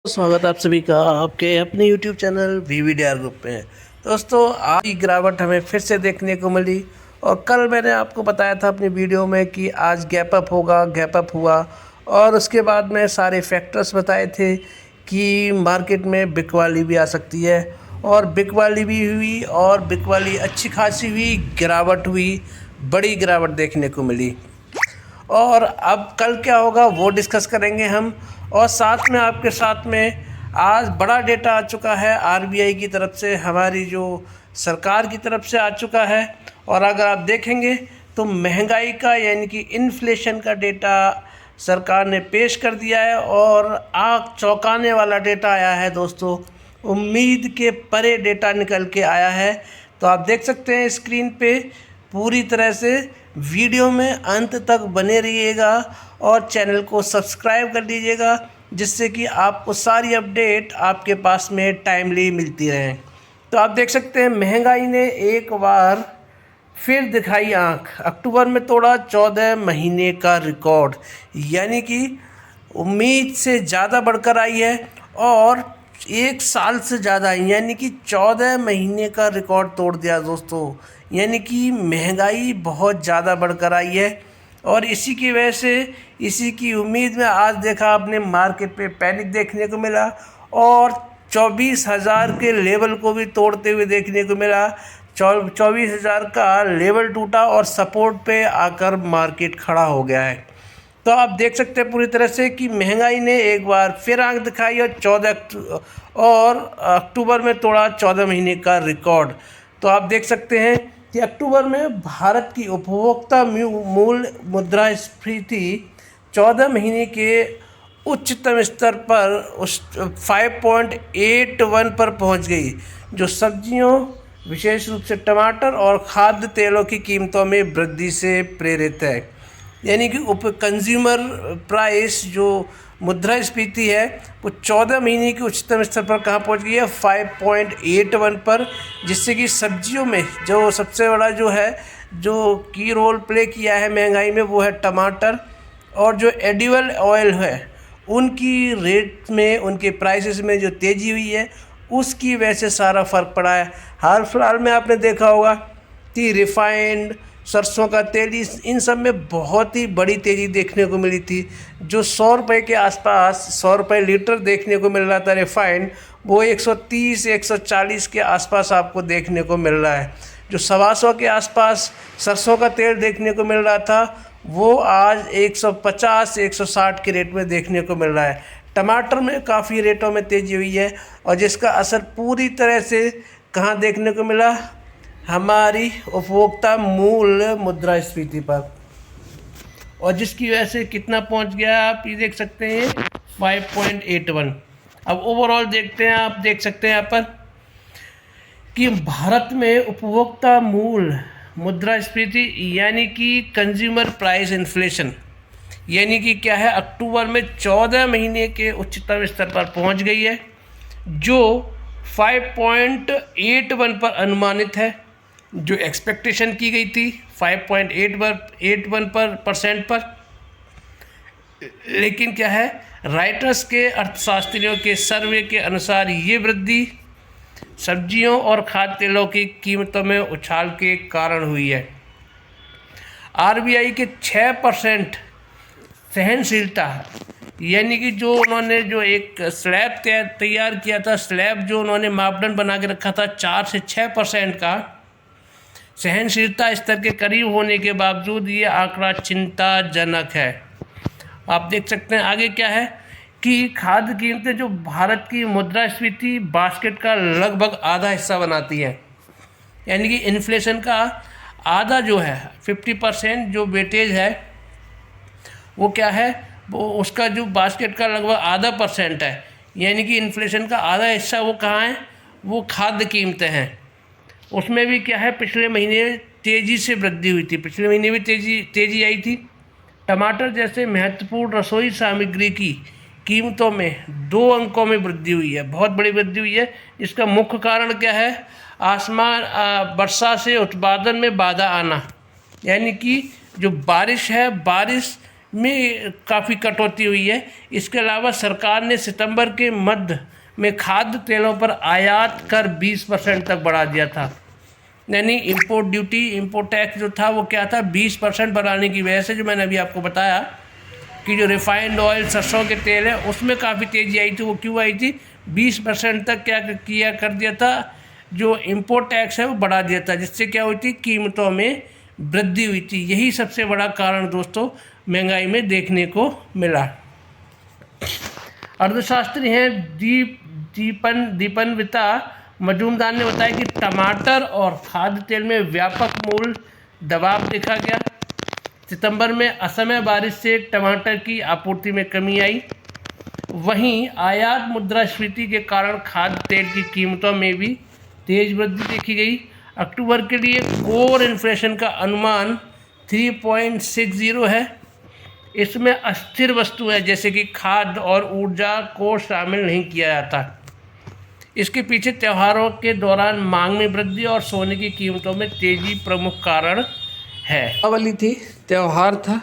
स्वागत है आप सभी का आपके अपने YouTube चैनल VVDR ग्रुप में। दोस्तों, आज की गिरावट हमें फिर से देखने को मिली और कल मैंने आपको बताया था अपनी वीडियो में कि आज गैप अप होगा, गैप अप हुआ और उसके बाद में सारे फैक्टर्स बताए थे कि मार्केट में बिकवाली भी आ सकती है और बिकवाली भी हुई और बिकवाली अच्छी खासी हुई, गिरावट हुई, बड़ी गिरावट देखने को मिली। और अब कल क्या होगा वो डिस्कस करेंगे हम। और साथ में आपके साथ में आज बड़ा डेटा आ चुका है आरबीआई की तरफ से, हमारी जो सरकार की तरफ से आ चुका है। और अगर आप देखेंगे तो महंगाई का यानी कि इन्फ्लेशन का डेटा सरकार ने पेश कर दिया है और आँख चौंकाने वाला डेटा आया है दोस्तों। उम्मीद के परे डेटा निकल के आया है। तो आप देख सकते हैं स्क्रीन पे, पूरी तरह से वीडियो में अंत तक बने रहिएगा और चैनल को सब्सक्राइब कर लीजिएगा, जिससे कि आपको सारी अपडेट आपके पास में टाइमली मिलती रहें। तो आप देख सकते हैं महंगाई ने एक बार फिर दिखाई आंख। अक्टूबर में तोड़ा 14 महीने का रिकॉर्ड, यानी कि उम्मीद से ज़्यादा बढ़कर आई है और एक साल से ज़्यादा यानी कि 14 महीने का रिकॉर्ड तोड़ दिया दोस्तों। यानी कि महंगाई बहुत ज़्यादा बढ़कर आई है और इसी की वजह से, इसी की उम्मीद में आज देखा आपने मार्केट पे पैनिक देखने को मिला और 24,000 के लेवल को भी तोड़ते हुए देखने को मिला। 24,000 का लेवल टूटा और सपोर्ट पे आकर मार्केट खड़ा हो गया है। तो आप देख सकते हैं पूरी तरह से कि महंगाई ने एक बार फिर आंख दिखाई और अक्टूबर में तोड़ा 14 महीने का रिकॉर्ड। तो आप देख सकते हैं कि अक्टूबर में भारत की उपभोक्ता मूल मुद्रास्फीति 14 महीने के उच्चतम स्तर पर उस 5.81 पर पहुंच गई, जो सब्जियों विशेष रूप से टमाटर और खाद्य तेलों की कीमतों में वृद्धि से प्रेरित है। यानी कि कंज्यूमर प्राइस जो मुद्रास्फीति है वो 14 महीने के उच्चतम स्तर पर कहाँ पहुँच गई है, 5.81 पर, जिससे कि सब्जियों में जो सबसे बड़ा जो है जो की रोल प्ले किया है महंगाई में वो है टमाटर। और जो एडिबल ऑयल है उनकी रेट में, उनके प्राइसेस में जो तेज़ी हुई है उसकी वजह से सारा फ़र्क पड़ा है। हाल फिलहाल में आपने देखा होगा कि रिफाइंड, सरसों का तेल, इन सब में बहुत ही बड़ी तेज़ी देखने को मिली थी। जो 100 रुपये के आसपास, 100 रुपये लीटर देखने को मिल रहा था रिफाइंड, वो 130-140 के आसपास आपको देखने को मिल रहा है। जो 125 के आसपास सरसों का तेल देखने को मिल रहा था वो आज 150-160 के रेट में देखने को मिल रहा है। टमाटर में काफ़ी रेटों में तेज़ी हुई है और जिसका असर पूरी तरह से कहाँ देखने को मिला, हमारी उपभोक्ता मूल मुद्रास्फीति पर, और जिसकी वजह से कितना पहुंच गया आप ये देख सकते हैं, 5.81। अब ओवरऑल देखते हैं, आप देख सकते हैं यहाँ पर कि भारत में उपभोक्ता मूल मुद्रास्फीति यानी कि कंज्यूमर प्राइस इन्फ्लेशन, यानी कि क्या है, अक्टूबर में 14 महीने के उच्चतम स्तर पर पहुंच गई है, जो 5.81 पर अनुमानित है। जो एक्सपेक्टेशन की गई थी 5.81 पर, लेकिन क्या है, राइटर्स के अर्थशास्त्रियों के सर्वे के अनुसार ये वृद्धि सब्जियों और खाद्य तेलों की कीमतों में उछाल के कारण हुई है। आरबीआई के 6% सहनशीलता, यानी कि जो उन्होंने जो एक स्लैब तैयार किया था, स्लैब जो उन्होंने मापदंड बना के रखा था 4 से 6% का सहनशीलता स्तर के करीब होने के बावजूद ये आंकड़ा चिंताजनक है। आप देख सकते हैं आगे क्या है कि खाद्य कीमतें जो भारत की मुद्रास्फीति बास्केट का लगभग आधा हिस्सा बनाती हैं, यानी कि इन्फ्लेशन का आधा जो है 50% जो वेटेज है वो क्या है, वो उसका जो बास्केट का लगभग आधा % है, यानी कि इन्फ्लेशन का आधा हिस्सा वो कहाँ है, वो खाद्य कीमतें हैं। उसमें भी क्या है, पिछले महीने तेज़ी से वृद्धि हुई थी, पिछले महीने भी तेज़ी आई थी। टमाटर जैसे महत्वपूर्ण रसोई सामग्री की कीमतों में 2 अंकों में वृद्धि हुई है, बहुत बड़ी वृद्धि हुई है। इसका मुख्य कारण क्या है, वर्षा से उत्पादन में बाधा आना, यानी कि जो बारिश है, बारिश में काफ़ी कटौती हुई है। इसके अलावा सरकार ने सितंबर के मध्य में खाद्य तेलों पर आयात कर 20% तक बढ़ा दिया था, यानी इंपोर्ट ड्यूटी, इंपोर्ट टैक्स जो था वो क्या था 20% बढ़ाने की वजह से, जो मैंने अभी आपको बताया कि जो रिफाइंड ऑयल सरसों के तेल है उसमें काफ़ी तेज़ी आई थी। वो क्यों आई थी? 20% तक क्या किया कर दिया था, जो इंपोर्ट टैक्स है वो बढ़ा दिया था, जिससे क्या हुई थी, कीमतों में वृद्धि हुई थी। यही सबसे बड़ा कारण दोस्तों महंगाई में देखने को मिला। अर्थशास्त्री हैं दीपनविता मजूमदार ने बताया कि टमाटर और खाद्य तेल में व्यापक मूल्य दबाव देखा गया। सितंबर में असमय बारिश से टमाटर की आपूर्ति में कमी आई। वहीं आयात मुद्रास्फीति के कारण खाद्य तेल की कीमतों में भी तेज वृद्धि देखी गई। अक्टूबर के लिए कोर इन्फ्लेशन का अनुमान 3.60 है। इसमें अस्थिर वस्तु है जैसे कि खाद्य और ऊर्जा को शामिल नहीं किया जाता। इसके पीछे त्योहारों के दौरान मांग में वृद्धि और सोने की कीमतों में तेजी प्रमुख कारण है। दीपावली थी, त्यौहार था,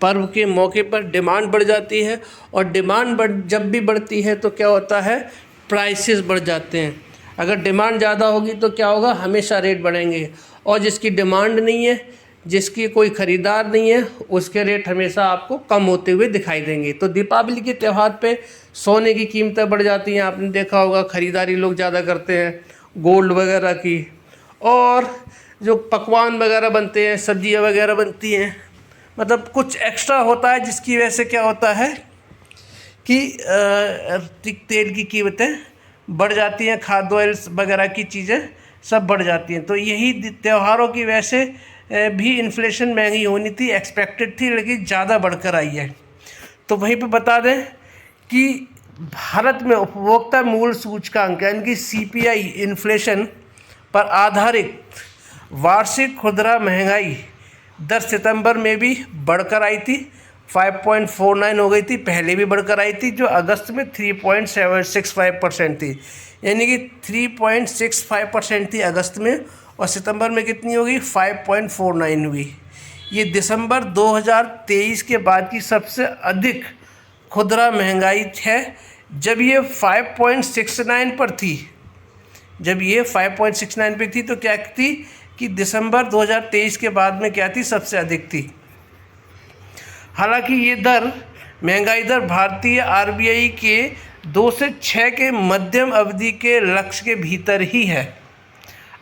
पर्व के मौके पर डिमांड बढ़ जाती है और डिमांड जब भी बढ़ती है तो क्या होता है, प्राइसेस बढ़ जाते हैं। अगर डिमांड ज़्यादा होगी तो क्या होगा, हमेशा रेट बढ़ेंगे, और जिसकी डिमांड नहीं है, जिसकी कोई ख़रीदार नहीं है, उसके रेट हमेशा आपको कम होते हुए दिखाई देंगे। तो दीपावली के त्यौहार पे सोने की कीमतें बढ़ जाती हैं, आपने देखा होगा, ख़रीदारी लोग ज़्यादा करते हैं गोल्ड वगैरह की, और जो पकवान वगैरह बनते हैं, सब्जियां वगैरह बनती हैं, मतलब कुछ एक्स्ट्रा होता है, जिसकी वजह से क्या होता है कि तेल की कीमतें बढ़ जाती हैं, खाद्य ऑयल वगैरह की चीज़ें सब बढ़ जाती हैं। तो यही त्योहारों की वजह से भी इन्फ्लेशन महंगी होनी थी, एक्सपेक्टेड थी, लेकिन ज़्यादा बढ़कर आई है। तो वहीं पे बता दें कि भारत में उपभोक्ता मूल्य सूचकांक यानी कि CPI इन्फ्लेशन पर आधारित वार्षिक खुदरा महंगाई दर सितंबर में भी बढ़कर आई थी, 5.49 हो गई थी। पहले भी बढ़कर आई थी, जो अगस्त में 3.765% थी, यानी कि 3.65% थी अगस्त में, और सितंबर में कितनी होगी, 5.49 हुई। ये दिसंबर 2023 के बाद की सबसे अधिक खुदरा महंगाई है। जब ये 5.69 पर थी, जब ये 5.69 पे थी तो क्या थी कि दिसंबर 2023 के बाद में क्या थी, सबसे अधिक थी। हालांकि ये दर, महंगाई दर भारतीय RBI के 2 से 6 के मध्यम अवधि के लक्ष्य के भीतर ही है।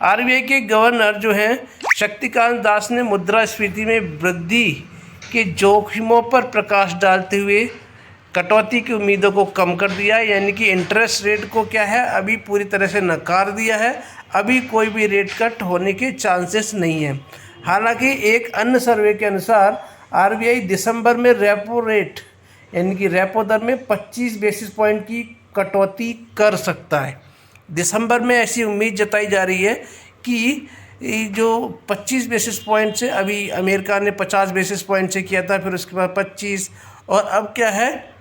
RBI के गवर्नर जो हैं शक्तिकांत दास ने मुद्रास्फीति में वृद्धि के जोखिमों पर प्रकाश डालते हुए कटौती की उम्मीदों को कम कर दिया है, यानी कि इंटरेस्ट रेट को क्या है, अभी पूरी तरह से नकार दिया है। अभी कोई भी रेट कट होने के चांसेस नहीं है। हालांकि एक अन्य सर्वे के अनुसार RBI दिसंबर में रेपो रेट यानी कि रेपो दर में 25 बेसिस पॉइंट की कटौती कर सकता है। दिसंबर में ऐसी उम्मीद जताई जा रही है कि जो 25 बेसिस पॉइंट से, अभी अमेरिका ने 50 बेसिस पॉइंट से किया था, फिर उसके बाद 25, और अब क्या है,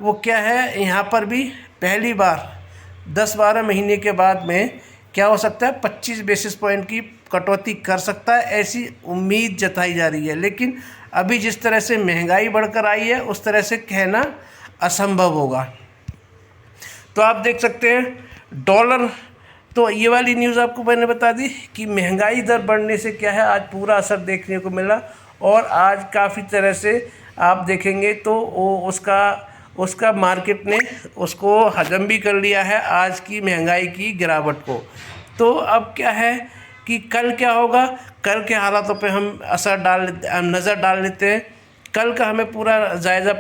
वो क्या है, यहाँ पर भी पहली बार 10-12 महीने के बाद में क्या हो सकता है, 25 बेसिस पॉइंट की कटौती कर सकता है, ऐसी उम्मीद जताई जा रही है। लेकिन अभी जिस तरह से महंगाई बढ़कर आई है उस तरह से कहना असंभव होगा। तो आप देख सकते हैं डॉलर, तो ये वाली न्यूज़ आपको मैंने बता दी कि महंगाई दर बढ़ने से क्या है, आज पूरा असर देखने को मिला, और आज काफ़ी तरह से आप देखेंगे तो उसका मार्केट ने उसको हजम भी कर लिया है, आज की महंगाई की गिरावट को। तो अब क्या है कि कल क्या होगा, कल के हालातों पे हम नज़र डाल लेते हैं। कल का हमें पूरा जायज़ा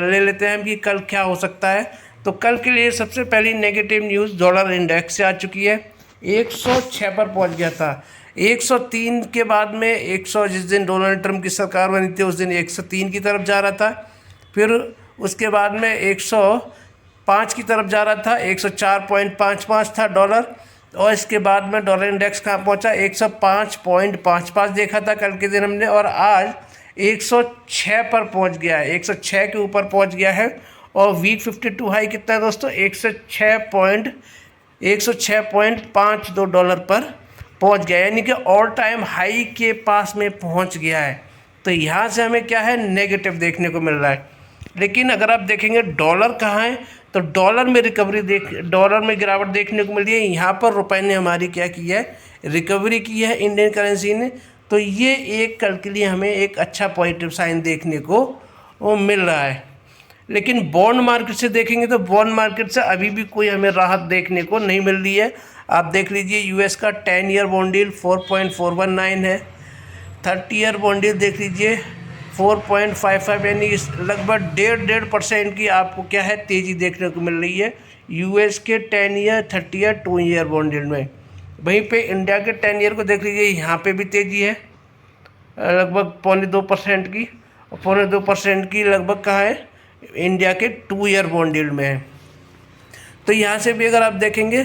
ले लेते हैं कि कल क्या हो सकता है। तो कल के लिए सबसे पहली नेगेटिव न्यूज़ डॉलर इंडेक्स से आ चुकी है, 106 पर पहुंच गया था। 103 के बाद में 100, जिस दिन डोनाल्ड ट्रंप की सरकार बनी थी उस दिन 103 की तरफ जा रहा था, फिर उसके बाद में 105 की तरफ जा रहा था, 104.55 था डॉलर, और इसके बाद में डॉलर इंडेक्स कहाँ पहुँचा, 105.55 देखा था कल के दिन हमने, और आज 106 पर पहुँच गया है, 106 के ऊपर पहुँच गया है। और वीक 52 हाई कितना है दोस्तों, 106.52 डॉलर पर पहुंच गया, यानी कि ऑल टाइम हाई के पास में पहुंच गया है। तो यहाँ से हमें क्या है, नेगेटिव देखने को मिल रहा है। लेकिन अगर आप देखेंगे डॉलर कहाँ है, तो डॉलर में डॉलर में गिरावट देखने को मिल रही है। यहाँ पर रुपए ने हमारी क्या की है, रिकवरी की है इंडियन करेंसी ने। तो ये एक कल के लिए हमें एक अच्छा पॉजिटिव साइन देखने को मिल रहा है। लेकिन बॉन्ड मार्केट से देखेंगे तो बॉन्ड मार्केट से अभी भी कोई हमें राहत देखने को नहीं मिल रही है। आप देख लीजिए यूएस का 10 ईयर बॉन्ड यील्ड 4.419 है, 30 ईयर बॉन्ड यील्ड देख लीजिए 4.55, यानी लगभग 1.5% की आपको क्या है, तेज़ी देखने को मिल रही है यूएस के 10 year 30 year 2 year bond yield में। वहीं पे इंडिया के 10 ईयर को देख लीजिए, यहाँ पे भी तेज़ी है लगभग 0.25% की, और 0.2% की लगभग कहाँ है, इंडिया के 2 ईयर बॉन्ड यील्ड में है। तो यहाँ से भी अगर आप देखेंगे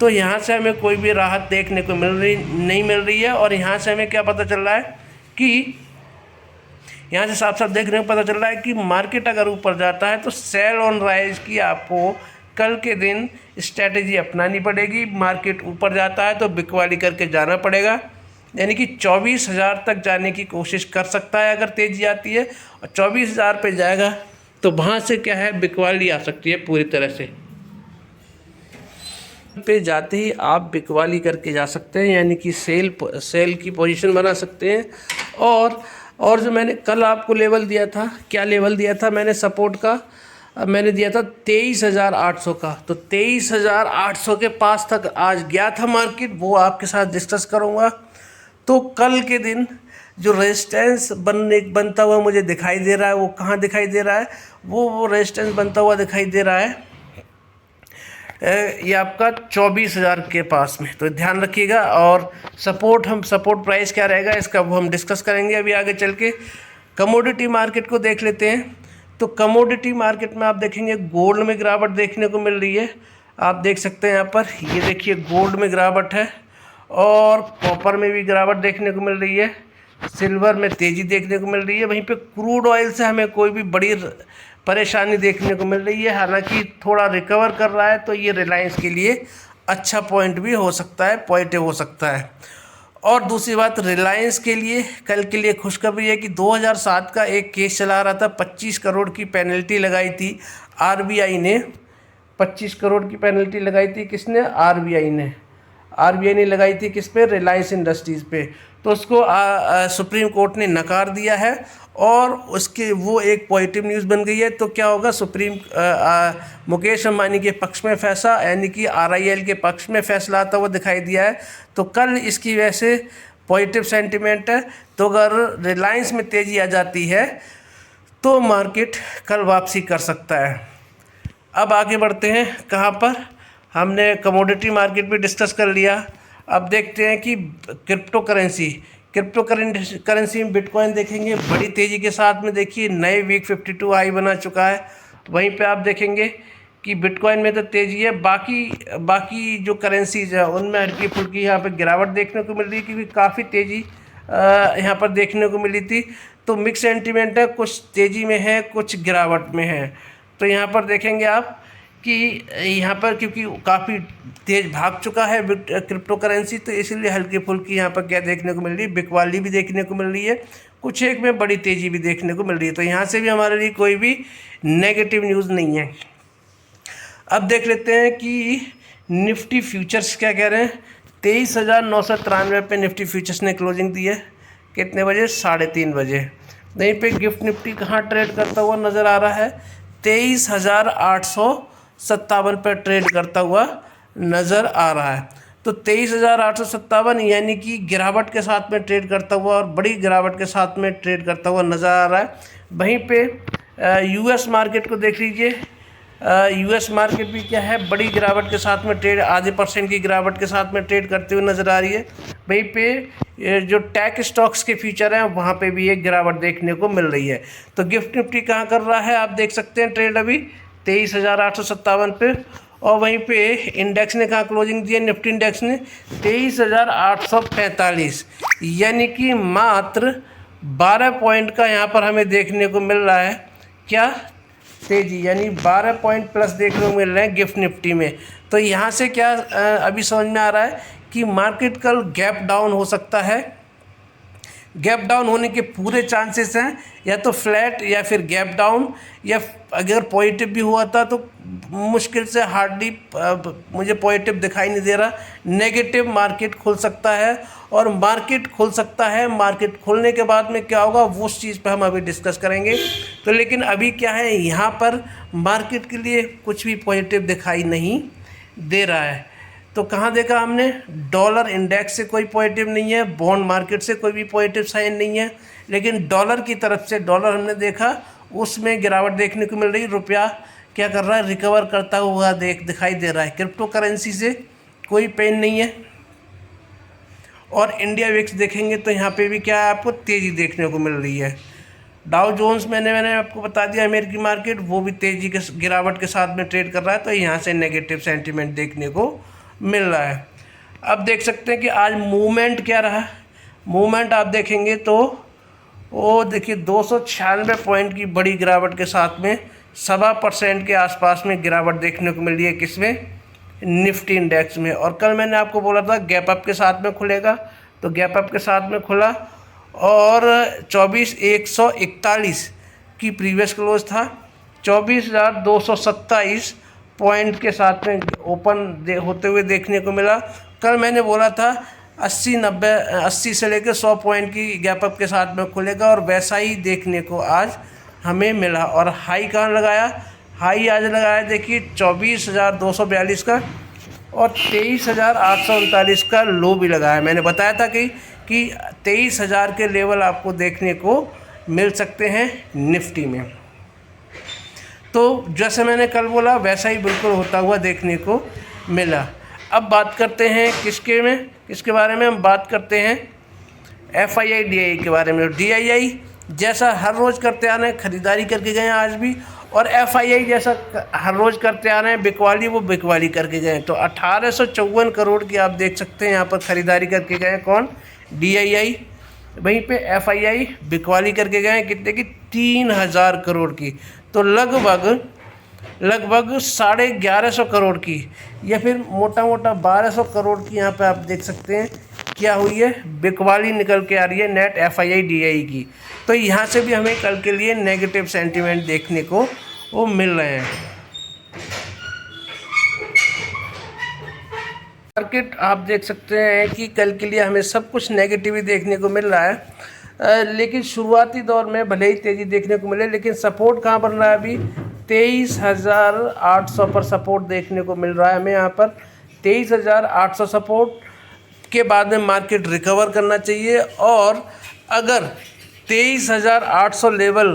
तो यहाँ से हमें कोई भी राहत देखने को नहीं मिल रही है। और यहाँ से हमें क्या पता चल रहा है कि यहाँ से साफ साफ देखने को पता चल रहा है कि मार्केट अगर ऊपर जाता है तो सेल ऑन राइज की आपको कल के दिन स्ट्रैटेजी अपनानी पड़ेगी। मार्केट ऊपर जाता है तो बिकवाली करके जाना पड़ेगा, यानी कि 24,000 तक जाने की कोशिश कर सकता है अगर तेज़ी आती है, और 24,000 पे जाएगा तो वहाँ से क्या है, बिकवाली आ सकती है पूरी तरह से। पे जाते ही आप बिकवाली करके जा सकते हैं, यानी कि सेल की पोजीशन बना सकते हैं। और जो मैंने कल आपको लेवल दिया था, क्या लेवल दिया था मैंने सपोर्ट का, मैंने दिया था 23,800 का। तो 23,800 के पास तक आज गया था मार्केट, वो आपके साथ डिस्कस करूँगा। तो कल के दिन जो रेजिस्टेंस बनता हुआ मुझे दिखाई दे रहा है, वो कहाँ दिखाई दे रहा है, वो रेजिस्टेंस बनता हुआ दिखाई दे रहा है ये आपका 24,000 के पास में। तो ध्यान रखिएगा। और सपोर्ट प्राइस क्या रहेगा इसका वो हम डिस्कस करेंगे अभी आगे चल के। कमोडिटी मार्केट को देख लेते हैं। तो कमोडिटी मार्केट में आप देखेंगे गोल्ड में गिरावट देखने को मिल रही है। आप देख सकते हैं यहाँ पर, ये देखिए गोल्ड में गिरावट है, और कॉपर में भी गिरावट देखने को मिल रही है, सिल्वर में तेज़ी देखने को मिल रही है। वहीं पे क्रूड ऑयल से हमें कोई भी बड़ी परेशानी देखने को मिल रही है, हालांकि थोड़ा रिकवर कर रहा है। तो ये रिलायंस के लिए अच्छा पॉइंट भी हो सकता है, पॉजिटिव हो सकता है। और दूसरी बात, रिलायंस के लिए कल के लिए खुशखबरी है कि 2007 का एक केस चला रहा था, 25 करोड़ की पेनल्टी लगाई थी आरबीआई ने। 25 करोड़ की पेनल्टी लगाई थी किसने, आरबीआई ने लगाई थी किस पे, रिलायंस इंडस्ट्रीज़ पे। तो उसको सुप्रीम कोर्ट ने नकार दिया है, और उसके वो एक पॉजिटिव न्यूज़ बन गई है। तो क्या होगा, मुकेश अंबानी के पक्ष में फैसला, यानी कि आरआईएल के पक्ष में फैसला आता हुआ दिखाई दिया है। तो कल इसकी वजह से पॉजिटिव सेंटिमेंट है। तो अगर रिलायंस में तेज़ी आ जाती है तो मार्केट कल वापसी कर सकता है। अब आगे बढ़ते हैं, कहाँ पर, हमने कमोडिटी मार्केट भी डिस्कस कर लिया। अब देखते हैं कि क्रिप्टो करेंसी में बिटकॉइन देखेंगे बड़ी तेज़ी के साथ में, देखिए नए वीक 52 हाई बना चुका है। वहीं पे आप देखेंगे कि बिटकॉइन में तो तेज़ी है, बाकी जो करेंसीज है उनमें हल्की फुल्की यहाँ पे गिरावट देखने को मिल रही है, क्योंकि काफ़ी तेज़ी यहाँ पर देखने को मिली थी। तो मिक्स सेंटीमेंट है, कुछ तेज़ी में है, कुछ गिरावट में है। तो यहाँ पर देखेंगे आप कि यहाँ पर क्योंकि काफ़ी तेज़ भाग चुका है क्रिप्टो करेंसी, तो इसीलिए हल्की फुल्की यहाँ पर क्या देखने को मिल रही है, बिकवाली भी देखने को मिल रही है, कुछ एक में बड़ी तेज़ी भी देखने को मिल रही है। तो यहाँ से भी हमारे लिए कोई भी नेगेटिव न्यूज़ नहीं है। अब देख लेते हैं कि निफ्टी फ्यूचर्स क्या कह रहे हैं। 23,993 पे निफ्टी फ्यूचर्स ने क्लोजिंग दी है, कितने बजे, 3:30 बजे। यहीं पे गिफ्ट निफ्टी कहाँ ट्रेड करता हुआ नज़र आ रहा है, 23,857 पर ट्रेड करता हुआ नज़र आ रहा है। तो 23,857 यानी कि गिरावट के साथ में ट्रेड करता हुआ, और बड़ी गिरावट के साथ में ट्रेड करता हुआ नज़र आ रहा है। वहीं पे यूएस मार्केट को देख लीजिए, यूएस मार्केट भी क्या है, बड़ी गिरावट के साथ में ट्रेड, आधे % की गिरावट के साथ में ट्रेड करते हुए नज़र आ रही है। वहीं पे जो टेक स्टॉक्स के फ्यूचर हैं वहाँ पे भी एक गिरावट देखने को मिल रही है। तो गिफ्ट निफ्टी कहाँ कर रहा है, आप देख सकते हैं ट्रेड अभी 23,857 पे। और वहीं पे इंडेक्स ने कहाँ क्लोजिंग दी है, निफ्टी इंडेक्स ने 23,845, यानी कि मात्र 12 पॉइंट का यहाँ पर हमें देखने को मिल रहा है, क्या तेजी, यानी 12 पॉइंट प्लस देखने को मिल रहे हैं गिफ्ट निफ्टी में। तो यहाँ से क्या अभी समझ में आ रहा है कि मार्केट कल गैप डाउन हो सकता है, गैप डाउन होने के पूरे चांसेस हैं, या तो फ्लैट या फिर गैप डाउन, या अगर पॉजिटिव भी हुआ था तो मुश्किल से हार्डली मुझे पॉजिटिव दिखाई नहीं दे रहा। नेगेटिव मार्केट खुल सकता है, और मार्केट खुल सकता है, मार्केट खुलने के बाद में क्या होगा वो उस चीज़ पे हम अभी डिस्कस करेंगे। तो लेकिन अभी क्या है, यहाँ पर मार्केट के लिए कुछ भी पॉजिटिव दिखाई नहीं दे रहा है। तो कहाँ देखा हमने, डॉलर इंडेक्स से कोई पॉजिटिव नहीं है, बॉन्ड मार्केट से कोई भी पॉजिटिव साइन नहीं है, लेकिन डॉलर की तरफ से डॉलर हमने देखा उसमें गिरावट देखने को मिल रही। रुपया क्या कर रहा है, रिकवर करता हुआ दिखाई दे रहा है। क्रिप्टो करेंसी से कोई पेन नहीं है। और इंडिया विक्स देखेंगे तो यहाँ पे भी क्या है, आपको तेज़ी देखने को मिल रही है। डाउ जोन्स मैंने आपको बता दिया, अमेरिकी मार्केट वो भी तेज़ी के गिरावट के साथ में ट्रेड कर रहा है, तो यहाँ से नेगेटिव सेंटीमेंट देखने को मिल रहा है। अब देख सकते हैं कि आज मूवमेंट क्या रहा। मूवमेंट आप देखेंगे तो वो देखिए 296 पॉइंट की बड़ी गिरावट के साथ में 1.25% के आसपास में गिरावट देखने को मिल रही है। किसमें, निफ्टी इंडेक्स में। और कल मैंने आपको बोला था गैप अप के साथ में खुलेगा, तो गैप अप के साथ में खुला और 24,141 की प्रीवियस क्लोज था। 24,227 पॉइंट के साथ में ओपन होते हुए देखने को मिला। कल मैंने बोला था 80 से लेकर 100 पॉइंट की गैप अप के साथ में खुलेगा, और वैसा ही देखने को आज हमें मिला। और हाई कहाँ लगाया, हाई आज लगाया देखिए 24,242 का, और 23,839 का लो भी लगाया। मैंने बताया था कि 23,000 के लेवल आपको देखने को मिल सकते हैं निफ्टी में। तो जैसे मैंने कल बोला वैसा ही बिल्कुल होता हुआ देखने को मिला। अब बात करते हैं किसके बारे में हम बात करते हैं, FII DII के बारे में। DII जैसा हर रोज़ करते आ रहे हैं, ख़रीदारी करके गए हैं आज भी, और FII जैसा हर रोज़ करते आ रहे हैं बिकवाली, वो बिकवाली करके गए हैं। तो 1854 करोड़ की आप देख सकते हैं यहाँ पर ख़रीदारी करके गए हैं। कौन, DII। वहीं पे FII बिकवाली करके गए हैं कितने की, 3,000 करोड़ की। तो लगभग 1150 करोड़ की, या फिर मोटा 1200 करोड़ की यहाँ पे आप देख सकते हैं क्या हुई है, बिकवाली निकल के आ रही है नेट FII DII की। तो यहाँ से भी हमें कल के लिए नेगेटिव सेंटीमेंट देखने को वो मिल रहे हैं। मार्केट आप देख सकते हैं कि कल के लिए हमें सब कुछ नेगेटिव ही देखने को मिल रहा है। लेकिन शुरुआती दौर में भले ही तेज़ी देखने को मिले, लेकिन सपोर्ट कहाँ बन रहा है अभी, 23,800 पर सपोर्ट देखने को मिल रहा है हमें यहाँ पर। 23,800 सपोर्ट के बाद में मार्केट रिकवर करना चाहिए, और अगर 23,800 लेवल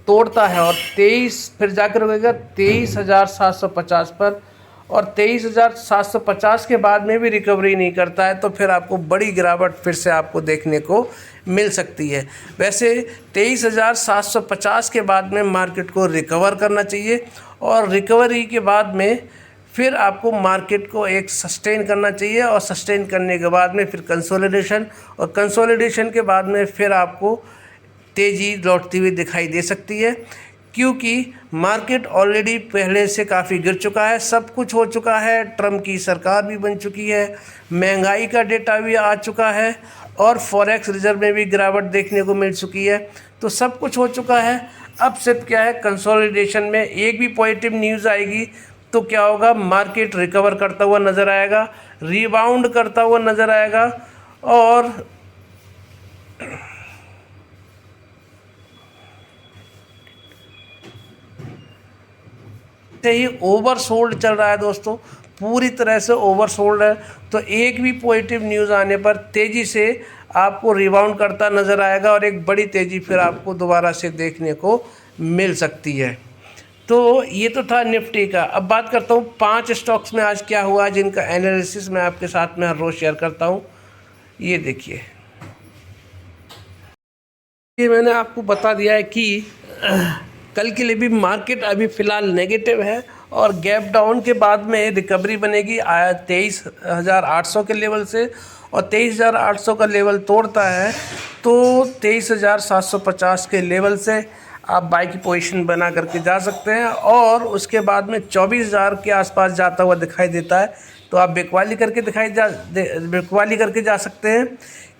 तोड़ता है और 23 फिर जाकर होगा 23,750 पर, और 23,750 के बाद में भी रिकवरी नहीं करता है, तो फिर आपको बड़ी गिरावट फिर से आपको देखने को मिल सकती है। वैसे 23,750 के बाद में मार्केट को रिकवर करना चाहिए, और रिकवरी के बाद में फिर आपको मार्केट को एक सस्टेन करना चाहिए, और सस्टेन करने के बाद में फिर कंसोलिडेशन, और कंसोलिडेशन के बाद में फिर आपको तेज़ी लौटती हुई दिखाई दे सकती है। क्योंकि मार्केट ऑलरेडी पहले से काफ़ी गिर चुका है, सब कुछ हो चुका है, ट्रम्प की सरकार भी बन चुकी है, महंगाई का डेटा भी आ चुका है, और फॉरेक्स रिजर्व में भी गिरावट देखने को मिल चुकी है। तो सब कुछ हो चुका है। अब सिर्फ क्या है, कंसोलिडेशन में एक भी पॉजिटिव न्यूज़ आएगी तो क्या होगा, मार्केट रिकवर करता हुआ नज़र आएगा, रिबाउंड करता हुआ नज़र आएगा, और ही ओवरसोल्ड चल रहा है दोस्तों, पूरी तरह से ओवरसोल्ड है। तो एक भी पॉजिटिव न्यूज़ आने पर तेज़ी से आपको रिबाउंड करता नज़र आएगा, और एक बड़ी तेज़ी फिर आपको दोबारा से देखने को मिल सकती है। तो ये तो था निफ्टी का। अब बात करता हूँ 5 स्टॉक्स में आज क्या हुआ, जिनका एनालिसिस मैं आपके साथ में हर रोज़ शेयर करता हूँ। ये देखिए, ये मैंने आपको बता दिया है कि कल के लिए भी मार्केट अभी फ़िलहाल नेगेटिव है, और गैप डाउन के बाद में रिकवरी बनेगी 23,800 के लेवल से, और 23,800 का लेवल तोड़ता है तो 23,750 के लेवल से आप बाई की पोजीशन बना करके जा सकते हैं, और उसके बाद में 24,000 के आसपास जाता हुआ दिखाई देता है तो आप बिकवाली करके जा सकते हैं।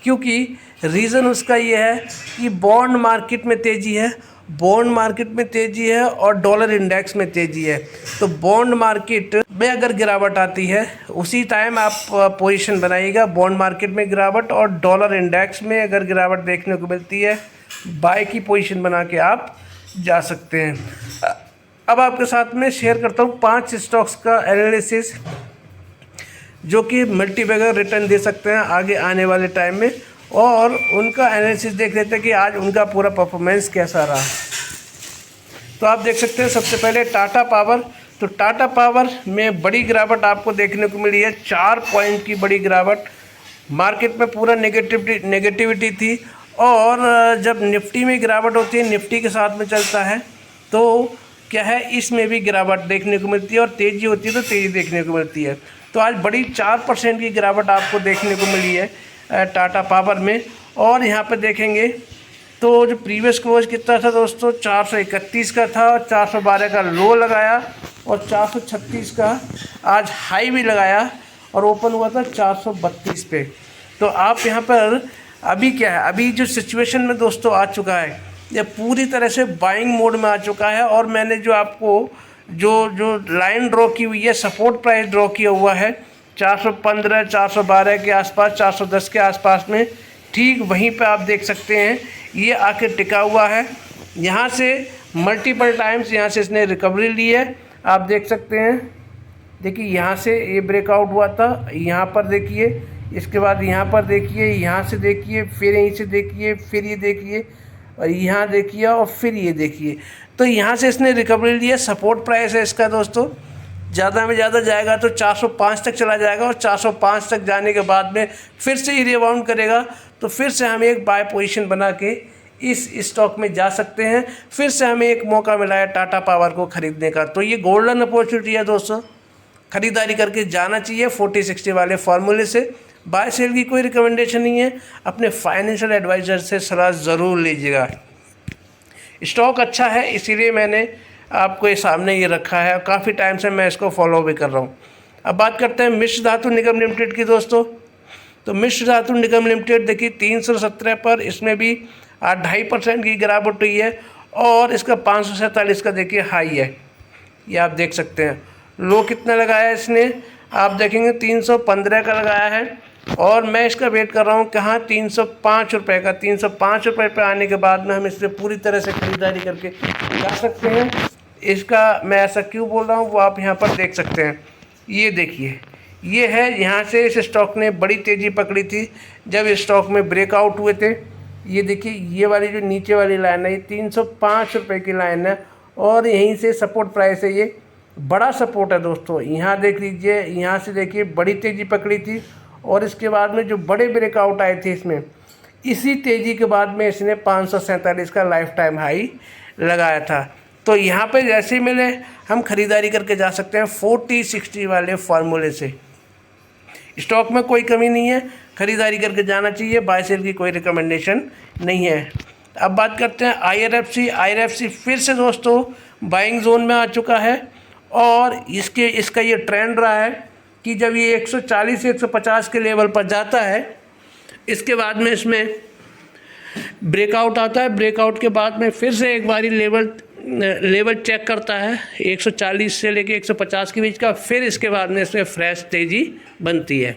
क्योंकि रीज़न उसका ये है कि बॉन्ड मार्केट में तेज़ी है, बॉन्ड मार्केट में तेज़ी है और डॉलर इंडेक्स में तेज़ी है। तो बॉन्ड मार्केट में अगर गिरावट आती है उसी टाइम आप पोजीशन बनाइएगा। बॉन्ड मार्केट में गिरावट और डॉलर इंडेक्स में अगर गिरावट देखने को मिलती है, बाय की पोजीशन बना के आप जा सकते हैं। अब आपके साथ में शेयर करता हूँ 5 स्टॉक्स का एनालिसिस जो कि मल्टीबैगर रिटर्न दे सकते हैं आगे आने वाले टाइम में, और उनका एनालिसिस देख लेते हैं कि आज उनका पूरा परफॉर्मेंस कैसा रहा। तो आप देख सकते हैं सबसे पहले टाटा पावर। तो टाटा पावर में बड़ी गिरावट आपको देखने को मिली है, 4 पॉइंट की बड़ी गिरावट। मार्केट में पूरा नेगेटिविटी थी, और जब निफ्टी में गिरावट होती है, निफ्टी के साथ में चलता है, तो क्या है इसमें भी गिरावट देखने को मिलती है, और तेज़ी होती है तो तेज़ी देखने को मिलती है। तो आज बड़ी 4% की गिरावट आपको देखने को मिली है टाटा पावर में। और यहाँ पे देखेंगे तो जो प्रीवियस क्लोज कितना था दोस्तों, 431 का था, और 412 का लो लगाया, और 436 का आज हाई भी लगाया, और ओपन हुआ था 432 पे। तो आप यहाँ पर अभी क्या है, अभी जो सिचुएशन में दोस्तों आ चुका है, ये पूरी तरह से बाइंग मोड में आ चुका है। और मैंने जो आपको जो लाइन ड्रॉ की हुई है, सपोर्ट प्राइस ड्रॉ किया हुआ है 415 412 के आसपास, 410 के आसपास में, ठीक वहीं पे आप देख सकते हैं ये आके टिका हुआ है। यहाँ से मल्टीपल टाइम्स यहाँ से इसने रिकवरी ली है, आप देख सकते हैं। देखिए यहाँ से ये ब्रेकआउट हुआ था, यहाँ पर देखिए, इसके बाद यहाँ पर देखिए, यहाँ से देखिए, फिर यहीं से देखिए, फिर ये देखिए, और यहाँ देखिए, और फिर ये देखिए। तो यहाँ से इसने रिकवरी ली है। सपोर्ट प्राइस है इसका दोस्तों, ज़्यादा में ज़्यादा जाएगा तो 405 तक चला जाएगा, और 405 तक जाने के बाद में फिर से ही रिबाउंड करेगा, तो फिर से हम एक बाय पोजीशन बना के इस स्टॉक में जा सकते हैं। फिर से हमें एक मौका मिला है टाटा पावर को ख़रीदने का। तो ये गोल्डन अपॉर्चुनिटी है दोस्तों, ख़रीदारी करके जाना चाहिए 40-60 वाले फार्मूले से। बाय सेल की कोई रिकमेंडेशन नहीं है, अपने फाइनेंशियल एडवाइज़र से सलाह ज़रूर लीजिएगा। स्टॉक अच्छा है इसीलिए मैंने आपको ये सामने ये रखा है, काफ़ी टाइम से मैं इसको फॉलो भी कर रहा हूँ। अब बात करते हैं मिश्र धातु निगम लिमिटेड की दोस्तों। तो मिश्र धातु निगम लिमिटेड देखिए 317 पर, इसमें भी 2.5% की गिरावट हुई है, और इसका 547 का देखिए हाई है, ये आप देख सकते हैं। लो कितना लगाया है इसने, आप देखेंगे 315 का लगाया है, और मैं इसका वेट कर रहा हूँ कहाँ, 305 रुपये का। 305 रुपये पर आने के बाद में हम इससे पूरी तरह से खरीदारी करके जा सकते हैं। इसका मैं ऐसा क्यों बोल रहा हूँ वो आप यहाँ पर देख सकते हैं। ये देखिए, ये है, यहाँ से इस स्टॉक ने बड़ी तेज़ी पकड़ी थी जब इस स्टॉक में ब्रेकआउट हुए थे। ये देखिए, ये वाली जो नीचे वाली लाइन है, ये 305 रुपये की लाइन है, और यहीं से सपोर्ट प्राइस है, ये बड़ा सपोर्ट है दोस्तों। यहाँ देख लीजिए, यहाँ से देखिए बड़ी तेज़ी पकड़ी थी, और इसके बाद में जो बड़े ब्रेकआउट आए थे इसमें, इसी तेज़ी के बाद में इसने 547 का लाइफ टाइम हाई लगाया था। तो यहाँ पे जैसे ही मिले हम खरीदारी करके जा सकते हैं 40-60 वाले फार्मूले से। स्टॉक में कोई कमी नहीं है, खरीदारी करके जाना चाहिए, बाय सेल की कोई रिकमेंडेशन नहीं है। अब बात करते हैं IRFC फिर से दोस्तों बाइंग जोन में आ चुका है, और इसका ये ट्रेंड रहा है कि जब ये 140 से 150 के लेवल पर जाता है, इसके बाद में इसमें ब्रेकआउट आता है। ब्रेकआउट के बाद में फिर से एक बारी लेवल चेक करता है 140 से लेके 150 के बीच का, फिर इसके बाद में इसमें फ्रेश तेज़ी बनती है।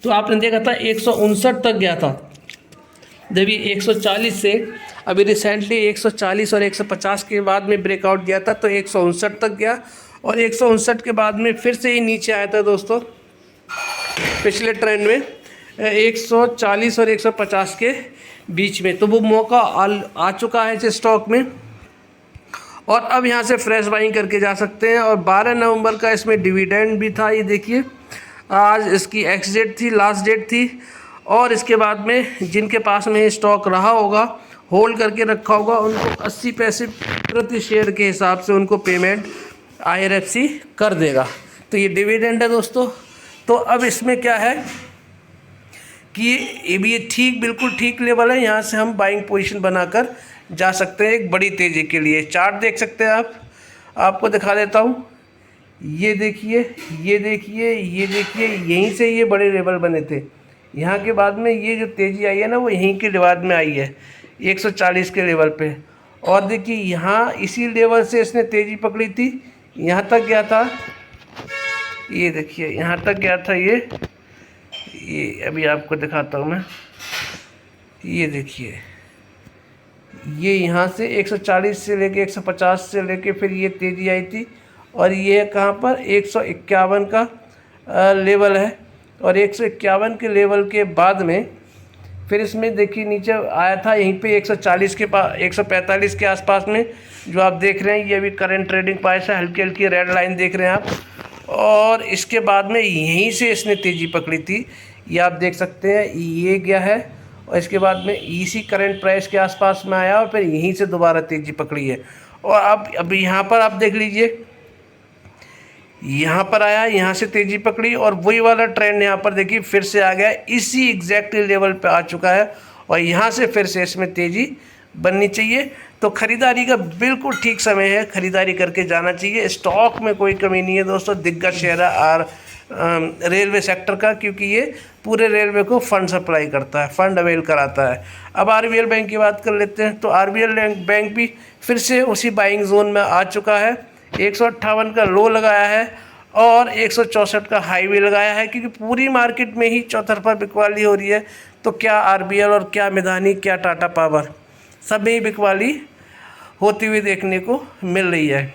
तो आपने देखा था 159 तक गया था, जब ये 140 से अभी रिसेंटली 140 और 150 के बाद में ब्रेकआउट दिया था, तो 159 तक गया, और 159 के बाद में फिर से ही नीचे आया था दोस्तों पिछले ट्रेंड में 140 और 150 के बीच में। तो वो मौका आ चुका है इस स्टॉक में, और अब यहाँ से फ्रेश बाइंग करके जा सकते हैं। और 12 नवंबर का इसमें डिविडेंड भी था, ये देखिए, आज इसकी एक्स डेट थी, लास्ट डेट थी, और इसके बाद में जिनके पास में स्टॉक रहा होगा, होल्ड करके रखा होगा, उनको 80 पैसे प्रति शेयर के हिसाब से उनको पेमेंट IRFC कर देगा। तो ये डिविडेंड है दोस्तों। तो अब इसमें क्या है कि ये भी ठीक, बिल्कुल ठीक लेवल है, यहाँ से हम बाइंग पोजीशन बनाकर जा सकते हैं एक बड़ी तेज़ी के लिए। चार्ट देख सकते हैं आप, आपको दिखा देता हूँ। ये देखिए, ये देखिए, ये देखिए, यहीं से ये बड़े लेवल बने थे, यहाँ के बाद में ये जो तेज़ी आई है ना वो यहीं के बाद में आई है 140 के लेवल पे। और देखिए यहाँ इसी लेवल से इसने तेज़ी पकड़ी थी, यहाँ तक गया था, ये देखिए यहाँ तक गया था ये अभी आपको दिखाता हूँ मैं। ये देखिए ये यहाँ से 140 से लेके 150 से लेके फिर ये तेज़ी आई थी, और ये कहाँ पर 151 का लेवल है। और 151 के लेवल के बाद में फिर इसमें देखिए नीचे आया था यहीं पे 140 के पास, 145 के आसपास में जो आप देख रहे हैं। ये अभी करंट ट्रेडिंग प्राइस है, हल्की हल्की रेड लाइन देख रहे हैं आप। और इसके बाद में यहीं से इसने तेज़ी पकड़ी थी, ये आप देख सकते हैं, ये गया है और इसके बाद में इसी करंट प्राइस के आसपास में आया और फिर यहीं से दोबारा तेज़ी पकड़ी है। और अब यहाँ पर आप देख लीजिए, यहाँ पर आया, यहाँ से तेज़ी पकड़ी और वही वाला ट्रेंड यहाँ पर देखिए फिर से आ गया, इसी एग्जैक्टली लेवल पे आ चुका है और यहाँ से फिर से इसमें तेज़ी बननी चाहिए। तो ख़रीदारी का बिल्कुल ठीक समय है, ख़रीदारी करके जाना चाहिए। स्टॉक में कोई कमी नहीं है दोस्तों, दिग्गज शेयर है रेलवे सेक्टर का, क्योंकि ये पूरे रेलवे को फंड सप्लाई करता है, फंड अवेल कराता है। अब आरबीएल बैंक की बात कर लेते हैं, तो आरबीएल बैंक भी फिर से उसी बाइंग जोन में आ चुका है। 158 का लो लगाया है और 164 का हाई भी लगाया है, क्योंकि पूरी मार्केट में ही चौतरफा बिकवाली हो रही है। तो क्या आरबीएल और क्या मिधानी, क्या टाटा पावर, सब में ही बिकवाली होती हुई देखने को मिल रही है।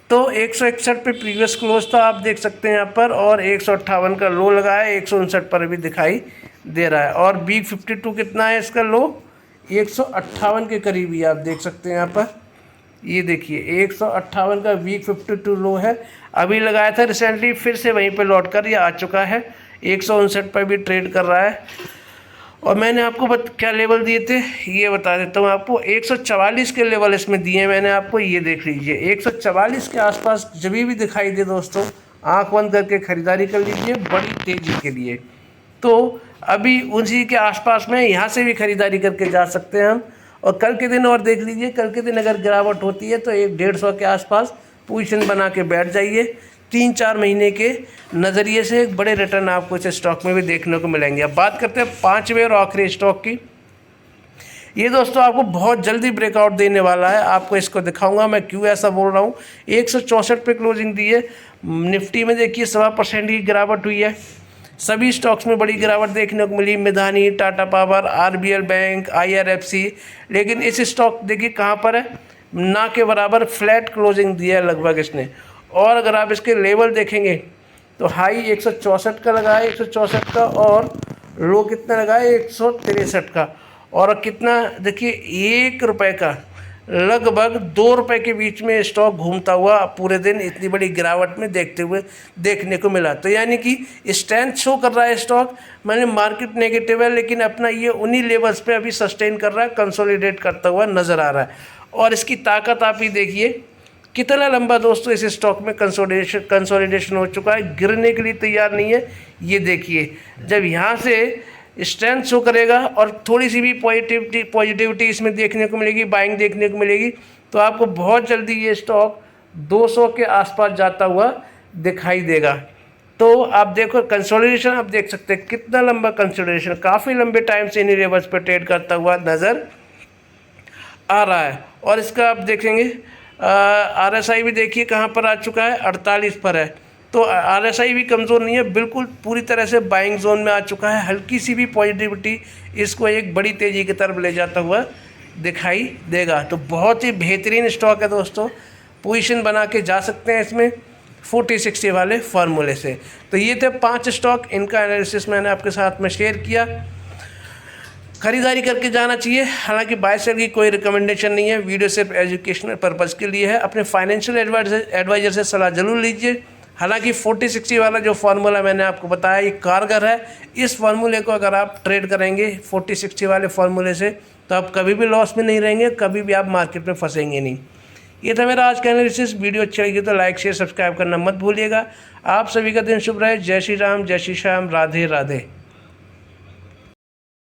तो 161 पे प्रीवियस क्लोज था, आप देख सकते हैं यहाँ पर, और 158 का लो लगाया है, 159 पर भी दिखाई दे रहा है। और BIG 52 कितना है इसका लो, 158 के करीब ही आप देख सकते हैं यहाँ पर। ये देखिए 158 का BIG 52 लो है, अभी लगाया था रिसेंटली, फिर से वहीं पे लौट कर ये आ चुका है, 159 पर भी ट्रेड कर रहा है। और मैंने आपको क्या लेवल दिए थे ये बता देता हूँ आपको, 144 के लेवल इसमें दिए हैं मैंने आपको, ये देख लीजिए 144 के आसपास जब भी दिखाई दे दोस्तों, आंख बंद करके ख़रीदारी कर लीजिए बड़ी तेज़ी के लिए। तो अभी उसी के आसपास में यहाँ से भी ख़रीदारी करके जा सकते हैं हम। और कल के दिन और देख लीजिए, कल के दिन अगर गिरावट होती है तो 150 के आसपास पोजीशन बना के बैठ जाइए। 3-4 महीने के नज़रिए से बड़े रिटर्न आपको इस स्टॉक में भी देखने को मिलेंगे। अब बात करते हैं 5वें और आखिरी स्टॉक की। ये दोस्तों आपको बहुत जल्दी ब्रेकआउट देने वाला है, आपको इसको दिखाऊंगा मैं क्यों ऐसा बोल रहा हूँ। 164 पे क्लोजिंग दी है, निफ्टी में देखिए 1.25% की गिरावट हुई है। सभी स्टॉक्स में बड़ी गिरावट देखने को मिली, Midhani, Tata power, RBL bank, IRFC। लेकिन इस स्टॉक देखिए कहाँ पर है, ना के बराबर फ्लैट क्लोजिंग दिया है लगभग इसने। और अगर आप इसके लेवल देखेंगे तो हाई 164 का लगा है, 164 का, और लो कितना लगा है 163 का। और कितना देखिए 1 रुपये का लगभग 2 रुपये के बीच में स्टॉक घूमता हुआ पूरे दिन इतनी बड़ी गिरावट में देखने को मिला। तो यानी कि स्ट्रेंथ शो कर रहा है स्टॉक, मैंने मार्केट नेगेटिव है लेकिन अपना ये उन्हीं लेवल्स पे अभी सस्टेन कर रहा है, कंसोलिडेट करता हुआ नज़र आ रहा है। और इसकी ताकत आप ही देखिए कितना लंबा दोस्तों इस स्टॉक में कंसोलिडेशन हो चुका है, गिरने के लिए तैयार नहीं है। ये देखिए जब यहाँ से स्ट्रेंथ शो करेगा और थोड़ी सी भी पॉजिटिविटी इसमें देखने को मिलेगी, बाइंग देखने को मिलेगी, तो आपको बहुत जल्दी ये स्टॉक 200 के आसपास जाता हुआ दिखाई देगा। तो आप देखो कंसोलिडेशन, आप देख सकते हैं कितना लंबा कंसोलिडेशन, काफ़ी लंबे टाइम से इन्हीं लेवल्स पर ट्रेड करता हुआ नज़र आ रहा है। और इसका आप देखेंगे RSI भी देखिए कहाँ पर आ चुका है, 48 पर है। तो RSI भी कमज़ोर नहीं है, बिल्कुल पूरी तरह से बाइंग जोन में आ चुका है। हल्की सी भी पॉजिटिविटी इसको एक बड़ी तेज़ी की तरफ ले जाता हुआ दिखाई देगा। तो बहुत ही बेहतरीन स्टॉक है दोस्तों, पोजीशन बना के जा सकते हैं इसमें 40-60 वाले फार्मूले से। तो ये थे 5 स्टॉक, इनका एनालिसिस मैंने आपके साथ में शेयर किया। खरीदारी करके जाना चाहिए, हालांकि बाय सेल की कोई रिकमेंडेशन नहीं है, वीडियो सिर्फ एजुकेशनल पर्पज़ के लिए है। अपने फाइनेंशियल एडवाइज़र से सलाह ज़रूर लीजिए। हालांकि 40-60 वाला जो फार्मूला मैंने आपको बताया ये कारगर है। इस फार्मूले को अगर आप ट्रेड करेंगे 40-60 वाले फार्मूले से तो आप कभी भी लॉस में नहीं रहेंगे, कभी भी आप मार्केट में फंसेंगे नहीं। ये था मेरा आज का एनालिसिस। वीडियो अच्छी लगी तो लाइक शेयर सब्सक्राइब करना मत भूलिएगा। आप सभी का दिन शुभ रहे। जय श्री राम, जय श्री श्याम, राधे राधे।